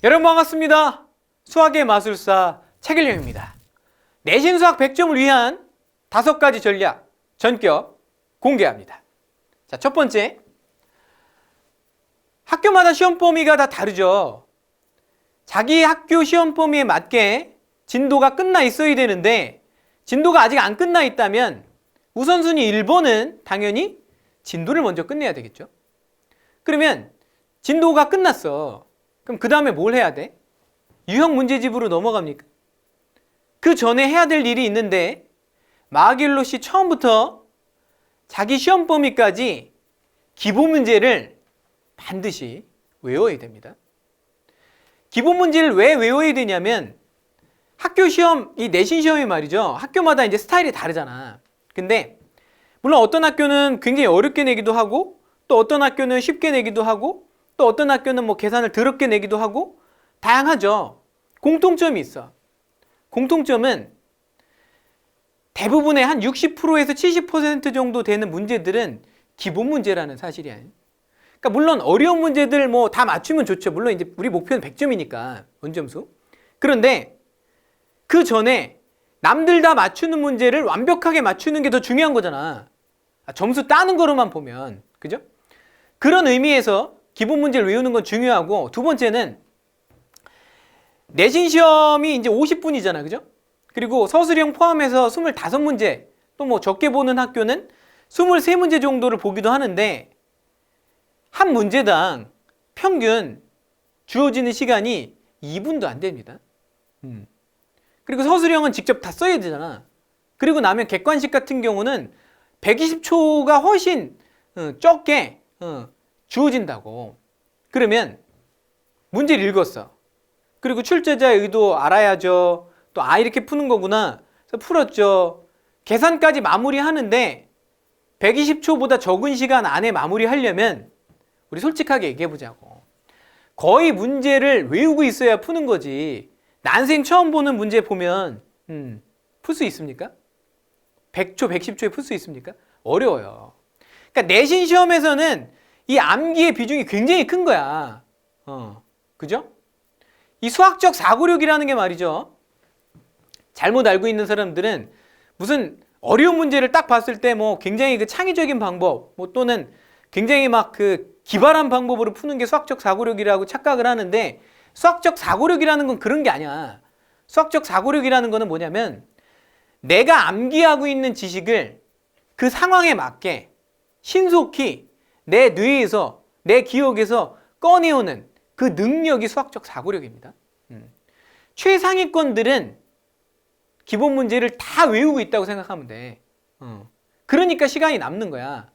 여러분 반갑습니다. 수학의 마술사 최길영입니다. 내신 수학 100점을 위한 5가지 전략 전격 공개합니다. 자, 첫 번째, 학교마다 시험 범위가 다 다르죠. 자기 학교 시험 범위에 맞게 진도가 끝나 있어야 되는데 진도가 아직 안 끝나 있다면 우선순위 1번은 당연히 진도를 먼저 끝내야 되겠죠. 그러면 진도가 끝났어. 그럼 그 다음에 뭘 해야 돼? 유형 문제집으로 넘어갑니까? 그 전에 해야 될 일이 있는데 마길로 씨 처음부터 자기 시험 범위까지 기본 문제를 반드시 외워야 됩니다. 기본 문제를 왜 외워야 되냐면 학교 시험, 이 내신 시험이 말이죠. 학교마다 이제 스타일이 다르잖아. 근데 물론 어떤 학교는 굉장히 어렵게 내기도 하고 또 어떤 학교는 쉽게 내기도 하고 또 어떤 학교는 뭐 계산을 더럽게 내기도 하고 다양하죠. 공통점이 있어. 공통점은 대부분의 한 60%에서 70% 정도 되는 문제들은 기본 문제라는 사실이야. 그러니까 물론 어려운 문제들 뭐 다 맞추면 좋죠. 물론 이제 우리 목표는 100점이니까 원점수. 그런데 그 전에 남들 다 맞추는 문제를 완벽하게 맞추는 게 더 중요한 거잖아. 점수 따는 거로만 보면. 그죠? 그런 의미에서 기본 문제를 외우는 건 중요하고, 두 번째는 내신 시험이 이제 50분이잖아. 그죠? 그리고 서술형 포함해서 25문제, 또 뭐 적게 보는 학교는 23문제 정도를 보기도 하는데 한 문제당 평균 주어지는 시간이 2분도 안 됩니다. 그리고 서술형은 직접 다 써야 되잖아. 그리고 나면 객관식 같은 경우는 120초가 훨씬 적게 주어진다고. 그러면 문제를 읽었어. 그리고 출제자의 의도 알아야죠. 또 이렇게 푸는 거구나. 그래서 풀었죠. 계산까지 마무리하는데 120초보다 적은 시간 안에 마무리하려면 우리 솔직하게 얘기해보자고. 거의 문제를 외우고 있어야 푸는 거지. 난생 처음 보는 문제 보면 풀 수 있습니까? 100초, 110초에 풀 수 있습니까? 어려워요. 그러니까 내신 시험에서는 이 암기의 비중이 굉장히 큰 거야. 그죠? 이 수학적 사고력이라는 게 말이죠. 잘못 알고 있는 사람들은 무슨 어려운 문제를 딱 봤을 때 뭐 굉장히 그 창의적인 방법, 뭐 또는 굉장히 막 그 기발한 방법으로 푸는 게 수학적 사고력이라고 착각을 하는데, 수학적 사고력이라는 건 그런 게 아니야. 수학적 사고력이라는 거는 뭐냐면 내가 암기하고 있는 지식을 그 상황에 맞게 신속히 내 뇌에서, 내 기억에서 꺼내오는 그 능력이 수학적 사고력입니다. 최상위권들은 기본 문제를 다 외우고 있다고 생각하면 돼. 그러니까 시간이 남는 거야.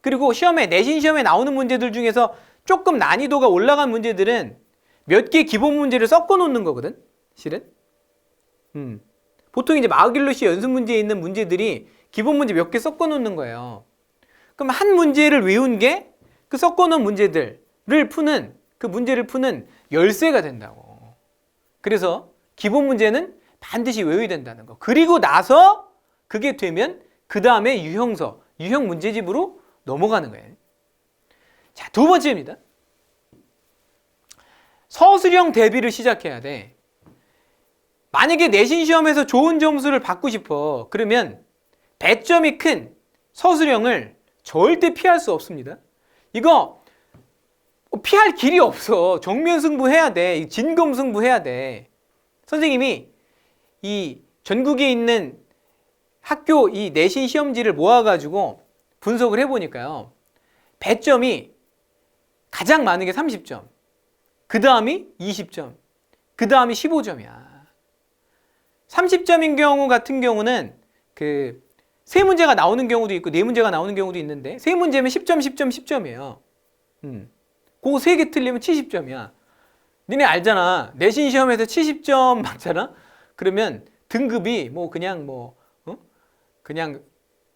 그리고 시험에, 내신 시험에 나오는 문제들 중에서 조금 난이도가 올라간 문제들은 몇 개 기본 문제를 섞어 놓는 거거든, 실은. 보통 이제 마길로시 연습 문제에 있는 문제들이 기본 문제 몇 개 섞어 놓는 거예요. 그럼 한 문제를 외운 게 그 섞어 놓은 문제들을 푸는, 그 문제를 푸는 열쇠가 된다고. 그래서 기본 문제는 반드시 외워야 된다는 거. 그리고 나서 그게 되면 그 다음에 유형서, 유형 문제집으로 넘어가는 거예요. 자, 두 번째입니다. 서술형 대비를 시작해야 돼. 만약에 내신 시험에서 좋은 점수를 받고 싶어. 그러면 배점이 큰 서술형을 절대 피할 수 없습니다. 이거 피할 길이 없어. 정면 승부해야 돼. 진검 승부해야 돼. 선생님이 이 전국에 있는 학교 이 내신 시험지를 모아가지고 분석을 해보니까요. 배점이 가장 많은 게 30점. 그 다음이 20점. 그 다음이 15점이야. 30점인 경우 같은 경우는 그 3문제가 나오는 경우도 있고 4문제가 나오는 경우도 있는데 3문제면 10점, 10점, 10점이에요. 그거 3개 틀리면 70점이야. 니네 알잖아. 내신 시험에서 70점 맞잖아? 그러면 등급이 뭐 그냥 그냥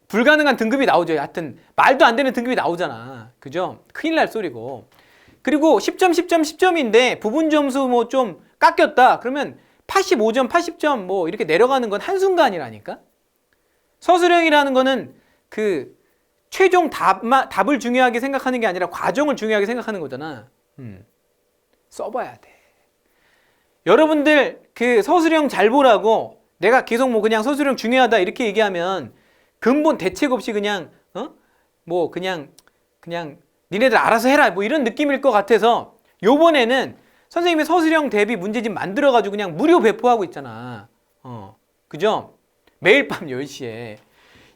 불가능한 등급이 나오죠. 하여튼 말도 안 되는 등급이 나오잖아. 그죠? 큰일 날 소리고. 그리고 10점, 10점, 10점인데 부분 점수 뭐 좀 깎였다. 그러면 85점, 80점 뭐 이렇게 내려가는 건 한순간이라니까? 서술형이라는 거는 그 최종 답을 중요하게 생각하는 게 아니라 과정을 중요하게 생각하는 거잖아. 써봐야 돼. 여러분들 그 서술형 잘 보라고 내가 계속 뭐 그냥 서술형 중요하다 이렇게 얘기하면 근본 대책 없이 그냥 뭐 그냥 니네들 알아서 해라 뭐 이런 느낌일 것 같아서 요번에는 선생님이 서술형 대비 문제집 만들어가지고 그냥 무료 배포하고 있잖아. 그죠? 매일 밤 10시에.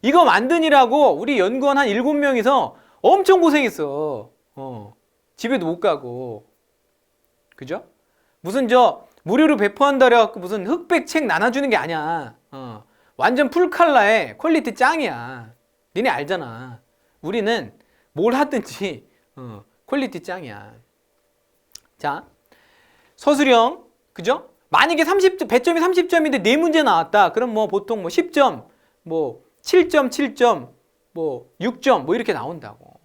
이거 만드느라고 우리 연구원 한 7명이서 엄청 고생했어. 집에도 못 가고. 그죠? 무슨 무료로 배포한다 그래갖고 무슨 흑백 책 나눠주는 게 아니야. 완전 풀칼라에 퀄리티 짱이야. 니네 알잖아. 우리는 뭘 하든지 퀄리티 짱이야. 자, 서술형, 그죠? 만약에 배점이 30점인데 4문제 나왔다. 그럼 뭐 보통 뭐 10점, 뭐 7점, 7점, 뭐 6점 뭐 이렇게 나온다고.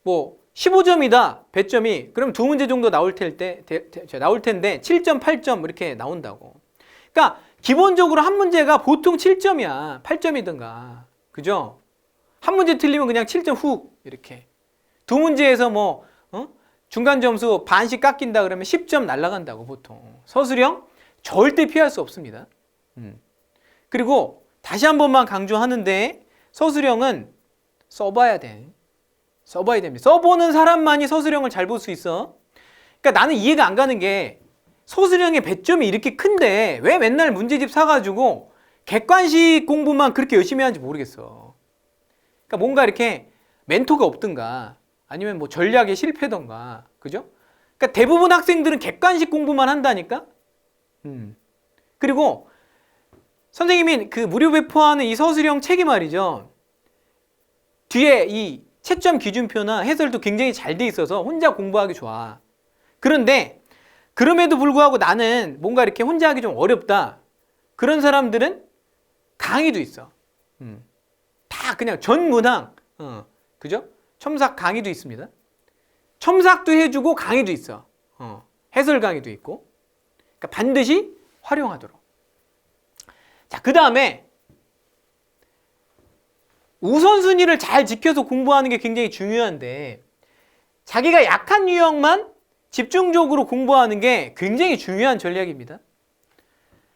뭐 15점이다. 배점이. 그럼 2문제 정도 나올 텐데 7점, 8점 이렇게 나온다고. 그러니까 기본적으로 한 문제가 보통 7점이야. 8점이든가. 그죠? 한 문제 틀리면 그냥 7점 훅 이렇게. 2문제에서 뭐 중간 점수 반씩 깎인다 그러면 10점 날라간다고 보통. 서술형 절대 피할 수 없습니다. 그리고 다시 한 번만 강조하는데 서술형은 써봐야 돼. 써봐야 됩니다. 써보는 사람만이 서술형을 잘 볼 수 있어. 그러니까 나는 이해가 안 가는 게 서술형의 배점이 이렇게 큰데 왜 맨날 문제집 사가지고 객관식 공부만 그렇게 열심히 하는지 모르겠어. 그러니까 뭔가 이렇게 멘토가 없든가 아니면 뭐 전략에 실패던가. 그죠? 그러니까 대부분 학생들은 객관식 공부만 한다니까? 그리고 선생님이 그 무료 배포하는 이 서술형 책이 말이죠. 뒤에 이 채점 기준표나 해설도 굉장히 잘 돼 있어서 혼자 공부하기 좋아. 그런데 그럼에도 불구하고 나는 뭔가 이렇게 혼자 하기 좀 어렵다. 그런 사람들은 강의도 있어. 다 그냥 전 문항. 그죠? 첨삭 강의도 있습니다. 첨삭도 해주고 강의도 있어. 해설 강의도 있고. 그러니까 반드시 활용하도록. 자, 그 다음에 우선순위를 잘 지켜서 공부하는 게 굉장히 중요한데 자기가 약한 유형만 집중적으로 공부하는 게 굉장히 중요한 전략입니다.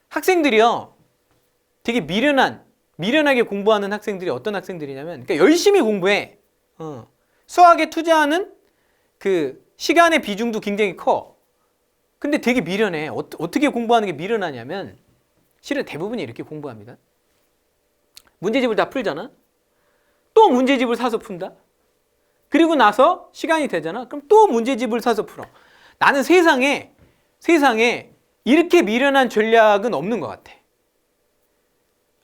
학생들이요. 되게 미련하게 공부하는 학생들이 어떤 학생들이냐면 그러니까 열심히 공부해. 수학에 투자하는 그 시간의 비중도 굉장히 커. 근데 되게 미련해. 어떻게 공부하는 게 미련하냐면 실은 대부분이 이렇게 공부합니다. 문제집을 다 풀잖아. 또 문제집을 사서 푼다. 그리고 나서 시간이 되잖아. 그럼 또 문제집을 사서 풀어. 나는 세상에 이렇게 미련한 전략은 없는 것 같아.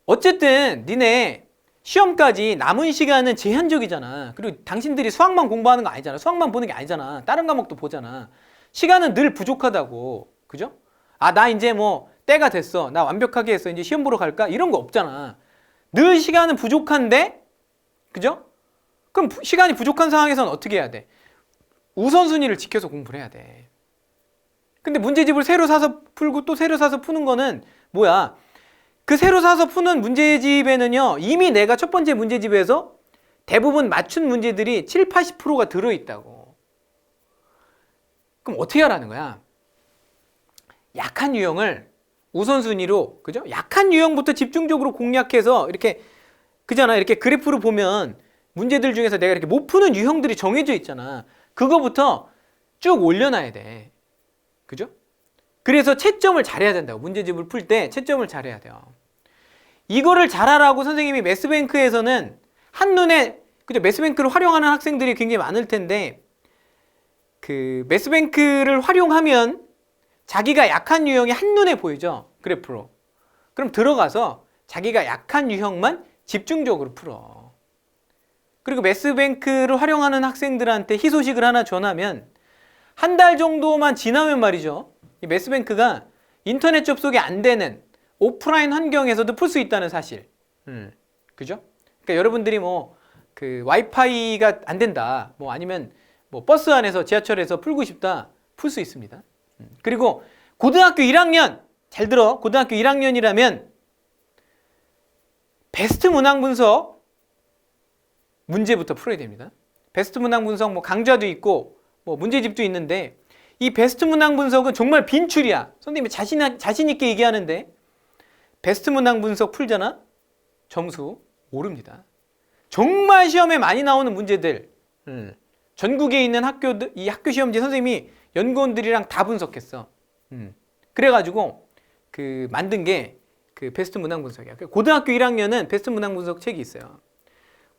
어쨌든 니네 시험까지 남은 시간은 제한적이잖아. 그리고 당신들이 수학만 공부하는 거 아니잖아. 수학만 보는 게 아니잖아. 다른 과목도 보잖아. 시간은 늘 부족하다고. 그죠? 아, 나 이제 뭐 때가 됐어. 나 완벽하게 했어. 이제 시험 보러 갈까? 이런 거 없잖아. 늘 시간은 부족한데, 그죠? 그럼 시간이 부족한 상황에서는 어떻게 해야 돼? 우선순위를 지켜서 공부를 해야 돼. 근데 문제집을 새로 사서 풀고 또 새로 사서 푸는 거는 뭐야? 그 새로 사서 푸는 문제집에는요, 이미 내가 첫 번째 문제집에서 대부분 맞춘 문제들이 7, 80%가 들어있다고. 그럼 어떻게 하라는 거야? 약한 유형을 우선순위로, 그죠? 약한 유형부터 집중적으로 공략해서 이렇게, 그잖아. 이렇게 그래프로 보면 문제들 중에서 내가 이렇게 못 푸는 유형들이 정해져 있잖아. 그거부터 쭉 올려놔야 돼. 그죠? 그래서 채점을 잘해야 된다고. 문제집을 풀 때 채점을 잘해야 돼요. 이거를 잘하라고 선생님이 매스뱅크에서는 한눈에, 그죠? 매스뱅크를 활용하는 학생들이 굉장히 많을 텐데, 그 매스뱅크를 활용하면 자기가 약한 유형이 한눈에 보이죠? 그래프로. 그럼 들어가서 자기가 약한 유형만 집중적으로 풀어. 그리고 매스뱅크를 활용하는 학생들한테 희소식을 하나 전하면 한 달 정도만 지나면 말이죠. 이 매스뱅크가 인터넷 접속이 안 되는 오프라인 환경에서도 풀 수 있다는 사실. 그죠? 그러니까 여러분들이 뭐 그 와이파이가 안 된다. 뭐 아니면 뭐 버스 안에서 지하철에서 풀고 싶다. 풀 수 있습니다. 그리고 고등학교 1학년, 잘 들어. 고등학교 1학년이라면 베스트 문항 분석 문제부터 풀어야 됩니다. 베스트 문항 분석 뭐 강좌도 있고 뭐 문제집도 있는데 이 베스트 문항 분석은 정말 빈출이야. 선생님이 자신 있게 얘기하는데 베스트 문항 분석 풀잖아? 점수 오릅니다. 정말 시험에 많이 나오는 문제들, 전국에 있는 학교들, 이 학교 시험지 선생님이 연구원들이랑 다 분석했어. 그래가지고 그 만든 게 그 베스트 문항 분석이야. 고등학교 1학년은 베스트 문항 분석 책이 있어요.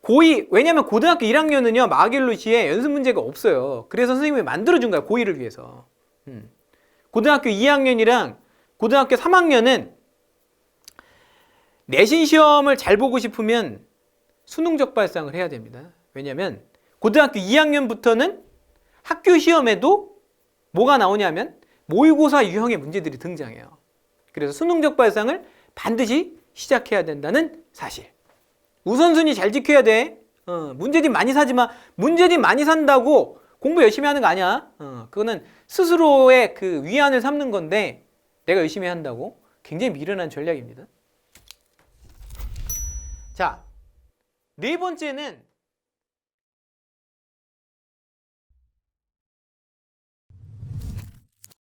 고2, 왜냐면 고등학교 1학년은요, 마길루시에 연습 문제가 없어요. 그래서 선생님이 만들어준 거야, 고2를 위해서. 고등학교 2학년이랑 고등학교 3학년은 내신 시험을 잘 보고 싶으면 수능적 발상을 해야 됩니다. 왜냐면 고등학교 2학년부터는 학교 시험에도 뭐가 나오냐면 모의고사 유형의 문제들이 등장해요. 그래서 수능적 발상을 반드시 시작해야 된다는 사실. 우선순위 잘 지켜야 돼. 문제집 많이 사지 마. 문제집 많이 산다고 공부 열심히 하는 거 아니야. 그거는 스스로의 그 위안을 삼는 건데 내가 열심히 한다고 굉장히 미련한 전략입니다. 자, 네 번째는